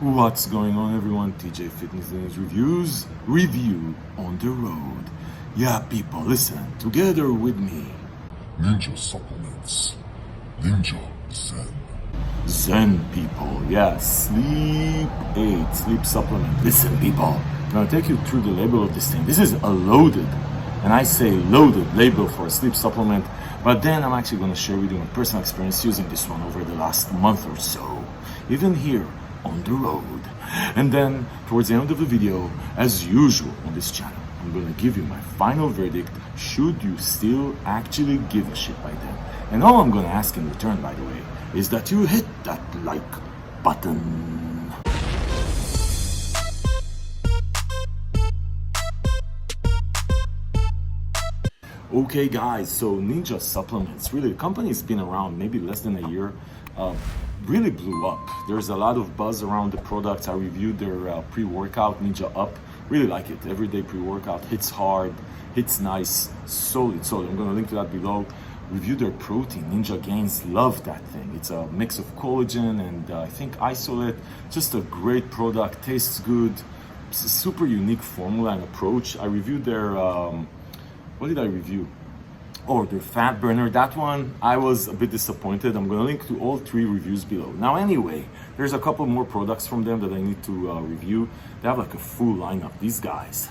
What's going on, everyone? TJ Fitness News review on the road. Yeah, people, listen, together with me. Ninja supplements. Ninja Zen. Zen, people, yeah, sleep aid, sleep supplement. Listen, people, I'm gonna take you through the label of this thing. This is a loaded, and I say loaded label for a sleep supplement, but then I'm actually gonna share with you my personal experience using this one over the last month or so, even here on the road. And then towards the end of the video, as usual on this channel, I'm gonna give you my final verdict, should you still actually give a shit by then. And all I'm gonna ask in return, by the way, is that you hit that like button. Okay guys, so Ninja Supplements, really the company's been around maybe less than a year, really blew up. There's a lot of buzz around the products. I reviewed their pre-workout Ninja Up, really like it. Everyday pre-workout, hits hard, hits nice, solid. I'm gonna link to that below. Review their protein, Ninja Gains, love that thing. It's a mix of collagen and I think isolate, just a great product, tastes good, it's a super unique formula and approach. I reviewed their, what did I review? Oh, their fat burner. That one, I was a bit disappointed. I'm gonna link to all 3 reviews below. Now anyway, there's a couple more products from them that I need to review. They have like a full lineup, these guys.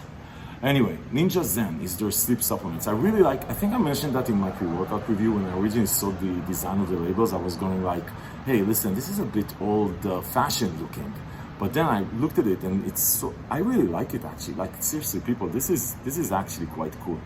Anyway, Ninja Zen is their sleep supplements. I really like, I think I mentioned that in my pre-workout review when I originally saw the design of the labels. I was going like, hey, listen, this is a bit old-fashioned looking. But then I looked at it and it's so, I really like it actually. Like seriously, people, this is actually quite cool.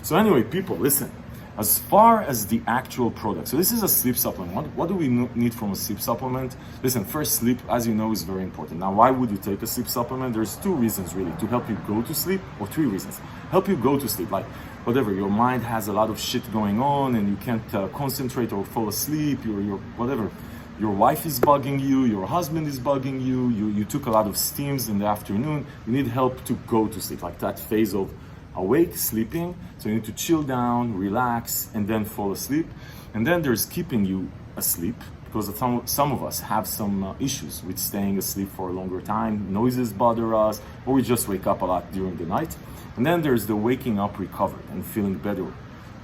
So anyway, people, listen. As far as the actual product, so this is a sleep supplement. What do we need from a sleep supplement? Listen, first, sleep, as you know, is very important. Now, why would you take a sleep supplement? There's 2 reasons really, to help you go to sleep, or 3 reasons. Help you go to sleep, like whatever, your mind has a lot of shit going on and you can't concentrate or fall asleep, your whatever. Your wife is bugging you, your husband is bugging you, you took a lot of steams in the afternoon, you need help to go to sleep, like that phase of awake, sleeping, so you need to chill down, relax, and then fall asleep. And then there's keeping you asleep, because some of us have some issues with staying asleep for a longer time, noises bother us, or we just wake up a lot during the night. And then there's the waking up recovered and feeling better.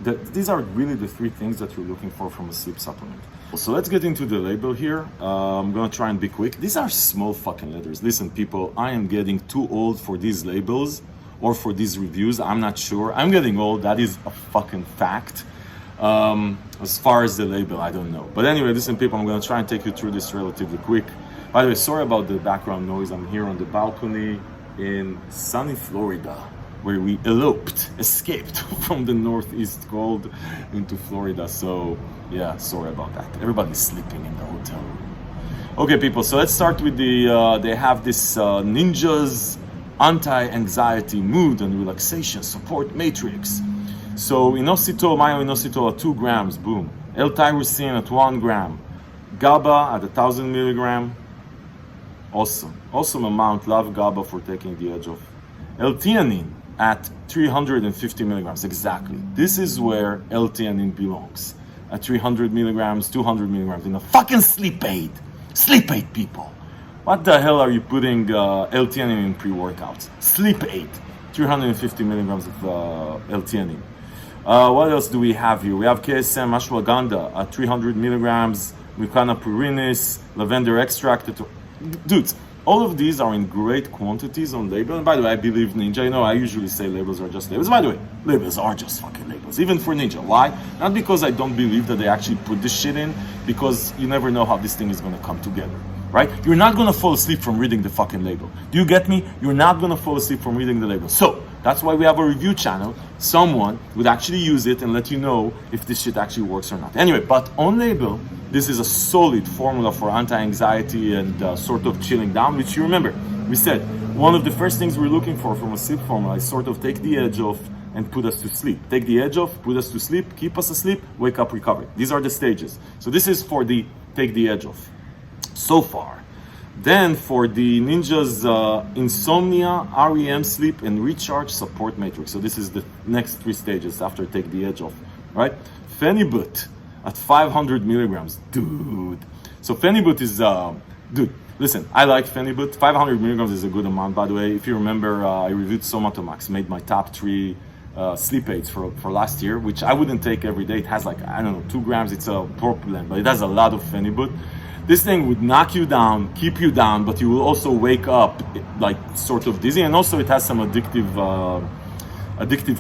These are really the 3 things that you're looking for from a sleep supplement. So let's get into the label here. I'm gonna try and be quick. These are small fucking letters. Listen, people, I am getting too old for these labels or for these reviews. I'm not sure. I'm getting old. That is a fucking fact. As far as the label, I don't know. But anyway, listen, people, I'm gonna try and take you through this relatively quick. By the way, sorry about the background noise. I'm here on the balcony in sunny Florida, where we escaped from the northeast cold into Florida. So yeah, sorry about that. Everybody's sleeping in the hotel room. Okay, people, so let's start with the, they have this Ninja's anti-anxiety, mood and relaxation support matrix. So inositol, myo-inositol at 2 grams, boom. L-tyrosine at 1 gram. GABA at 1,000 milligram. Awesome amount, love GABA for taking the edge off. L-theanine at 350 milligrams, exactly. This is where L-theanine belongs. At 300 milligrams, 200 milligrams in a fucking sleep aid. Sleep aid, people. What the hell are you putting L-theanine in pre-workouts? Sleep aid, 350 milligrams of L-theanine. What else do we have here? We have KSM ashwagandha at 300 milligrams, Mucana purinis, lavender extract. Dudes, all of these are in great quantities on label. And by the way, I believe Ninja, you know, I usually say labels are just labels. By the way, labels are just fucking labels, even for Ninja. Why? Not because I don't believe that they actually put this shit in, because you never know how this thing is gonna come together. Right? You're not gonna fall asleep from reading the fucking label. Do you get me? You're not gonna fall asleep from reading the label. So that's why we have a review channel. Someone would actually use it and let you know if this shit actually works or not. Anyway, but on label, this is a solid formula for anti-anxiety and sort of chilling down, which you remember, we said, one of the first things we're looking for from a sleep formula is sort of take the edge off and put us to sleep. Take the edge off, put us to sleep, keep us asleep, wake up, recover. These are the stages. So this is for the take the edge off. So far. Then for the Ninja's insomnia, REM sleep and recharge support matrix. So this is the next 3 stages after take the edge off, right? Phenibut at 500 milligrams, dude. So Phenibut is, dude, Listen, I like Phenibut. 500 milligrams is a good amount, by the way. If you remember, I reviewed Somatomax, made my top 3 sleep aids for last year, which I wouldn't take every day. It has like, I don't know, 2 grams. It's a propylene, but it has a lot of Phenibut. This thing would knock you down, keep you down, but you will also wake up like sort of dizzy. And also it has some addictive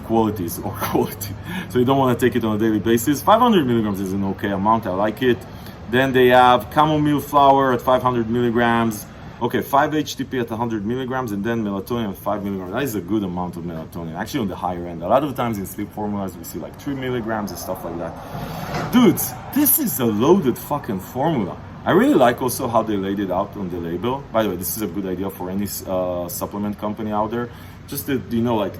qualities or quality. So you don't want to take it on a daily basis. 500 milligrams is an okay amount. I like it. Then they have chamomile flower at 500 milligrams. Okay, 5 HTP at 100 milligrams, and then melatonin at 5 milligrams. That is a good amount of melatonin, actually on the higher end. A lot of the times in sleep formulas, we see like 3 milligrams and stuff like that. Dudes, this is a loaded fucking formula. I really like also how they laid it out on the label. By the way, this is a good idea for any supplement company out there. Just that, you know, like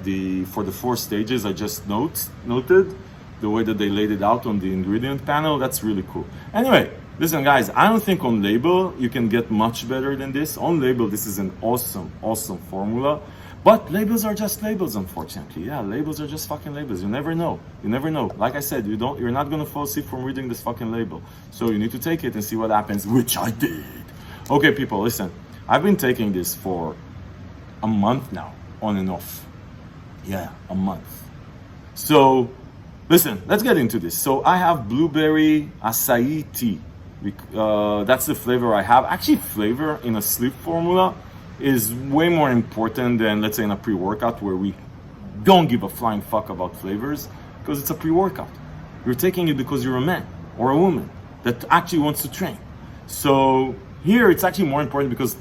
for the 4 stages, I just noted the way that they laid it out on the ingredient panel. That's really cool. Anyway, listen guys, I don't think on label you can get much better than this. On label, this is an awesome formula. But labels are just labels, unfortunately. Yeah, labels are just fucking labels. You never know. You never know. Like I said, you're not gonna fall asleep from reading this fucking label. So you need to take it and see what happens, which I did. Okay, people, listen. I've been taking this for a month now, on and off. Yeah, a month. So, listen, let's get into this. So I have blueberry acai tea. That's the flavor I have. Actually, flavor in a sleep formula is way more important than, let's say, in a pre-workout where we don't give a flying fuck about flavors because it's a pre-workout. You're taking it because you're a man or a woman that actually wants to train. So here it's actually more important because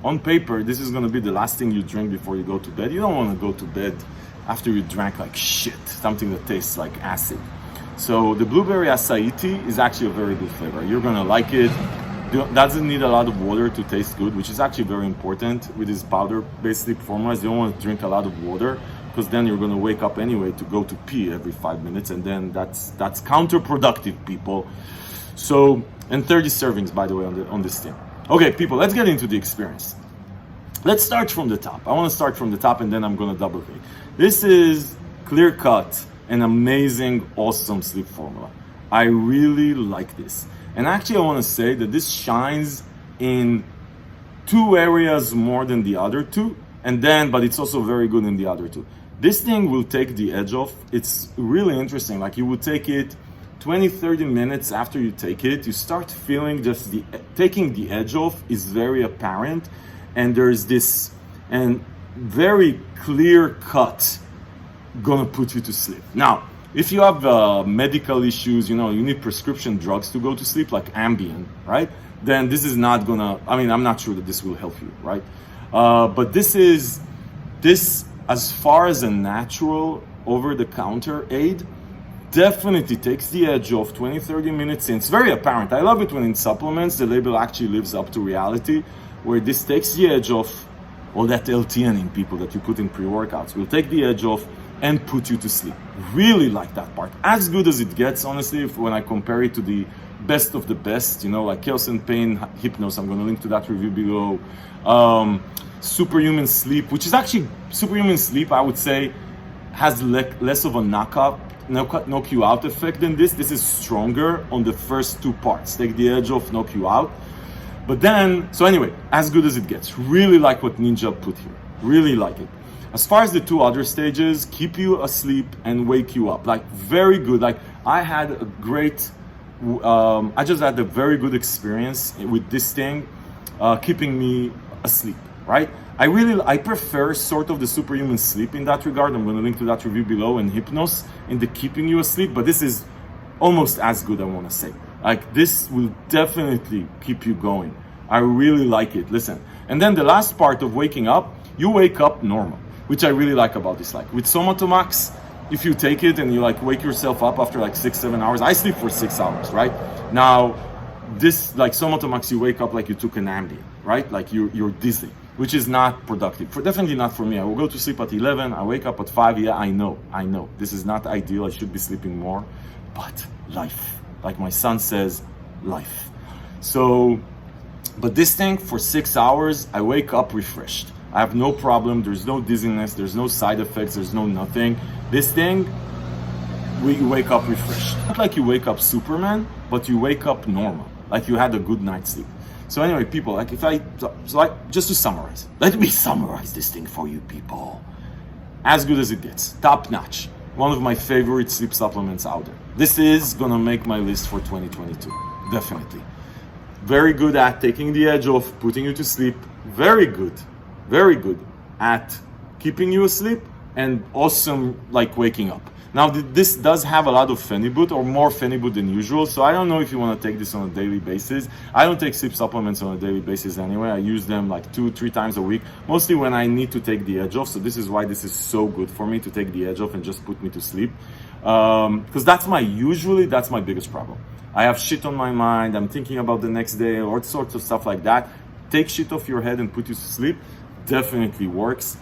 on paper, this is going to be the last thing you drink before you go to bed. You don't want to go to bed after you drank like shit, something that tastes like acid. So the blueberry acai tea is actually a very good flavor. You're going to like it. Doesn't need a lot of water to taste good, which is actually very important with these powder-based sleep formulas. You don't want to drink a lot of water because then you're going to wake up anyway to go to pee every 5 minutes, and then that's counterproductive, people. So, and 30 servings, by the way, on this thing. Okay, people, let's get into the experience. Let's start from the top. I want to start from the top, and then I'm going to double click. This is clear-cut, an amazing, awesome sleep formula. I really like this. And actually, I want to say that this shines in 2 areas more than the other 2, but it's also very good in the other 2. This thing will take the edge off. It's really interesting. Like you would take it 20, 30 minutes after you take it, you start feeling just taking the edge off is very apparent. And there's this, and very clear cut, gonna put you to sleep. Now, if you have medical issues, you need prescription drugs to go to sleep, like Ambien, right? Then this is not gonna, I'm not sure that this will help you, right? But this, as far as a natural over-the-counter aid, definitely takes the edge off 20, 30 minutes in. It's very apparent. I love it when in supplements, the label actually lives up to reality, where this takes the edge off all that L-theanine, people, that you put in pre-workouts. Will take the edge off and put you to sleep. Really like that part. As good as it gets, honestly, when I compare it to the best of the best, like Chaos and Pain, Hypnos, I'm going to link to that review below. Superhuman Sleep, which is actually, Superhuman Sleep, I would say, has less of a knock you out effect than this. This is stronger on the first 2 parts. Take the edge off, knock you out. But then, so anyway, as good as it gets. Really like what Ninja put here. Really like it. As far as the 2 other stages, keep you asleep and wake you up. Like, very good. Like, I had a great, I just had a very good experience with this thing, keeping me asleep, right? I prefer sort of the Superhuman Sleep in that regard. I'm going to link to that review below, and Hypnos in the keeping you asleep, but this is almost as good, I want to say. Like, this will definitely keep you going. I really like it. Listen. And then the last part of waking up, you wake up normal, which I really like about this. Like with Somatomax, if you take it and you like wake yourself up after like 6-7 hours, I sleep for 6 hours, right? Now, this like Somatomax, you wake up like you took an Ambien, right? Like you're dizzy, which is not productive. Definitely not for me. I will go to sleep at 11, I wake up at 5. Yeah, I know. This is not ideal. I should be sleeping more, but life. Like my son says, life. So, but this thing for 6 hours, I wake up refreshed. I have no problem. There's no dizziness. There's no side effects. There's no nothing. This thing, you wake up refreshed. Not like you wake up Superman, but you wake up normal. Like you had a good night's sleep. So anyway, people, like just to summarize, let me summarize this thing for you people. As good as it gets, top notch. One of my favorite sleep supplements out there. This is gonna make my list for 2022, definitely. Very good at taking the edge off, putting you to sleep. Very good at keeping you asleep, and awesome like waking up. Now this does have a lot of phenibut, or more phenibut than usual, so I don't know if you want to take this on a daily basis. I don't take sleep supplements on a daily basis anyway. I use them like 2-3 times a week, mostly when I need to take the edge off. So this is why this is so good for me, to take the edge off and just put me to sleep, because that's my biggest problem. I have shit on my mind, I'm thinking about the next day, all sorts of stuff like that. Take shit off your head and put you to sleep, definitely works.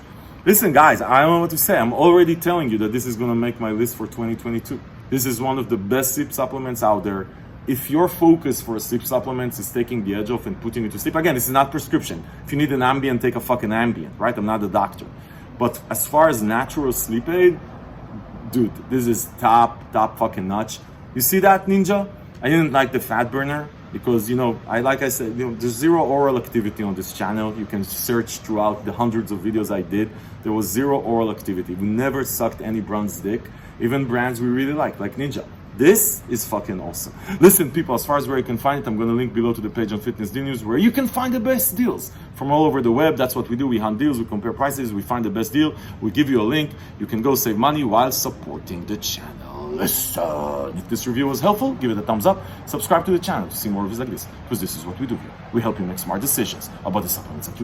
Listen guys, I don't know what to say. I'm already telling you that this is gonna make my list for 2022. This is one of the best sleep supplements out there. If your focus for sleep supplements is taking the edge off and putting you to sleep, again, this is not prescription. If you need an Ambien, take a fucking Ambien, right? I'm not a doctor. But as far as natural sleep aid, dude, this is top fucking notch. You see that, Ninja? I didn't like the fat burner because, like I said, there's zero oral activity on this channel. You can search throughout the hundreds of videos I did. There was zero oral activity. We never sucked any brand's dick, even brands we really like Ninja. This is fucking awesome. Listen, people, as far as where you can find it, I'm going to link below to the page on Fitness Deal News where you can find the best deals from all over the web. That's what we do. We hunt deals, we compare prices, we find the best deal, we give you a link. You can go save money while supporting the channel. Listen, if this review was helpful, give it a thumbs up. Subscribe to the channel to see more videos like this, because this is what we do here. We help you make smart decisions about the supplements that you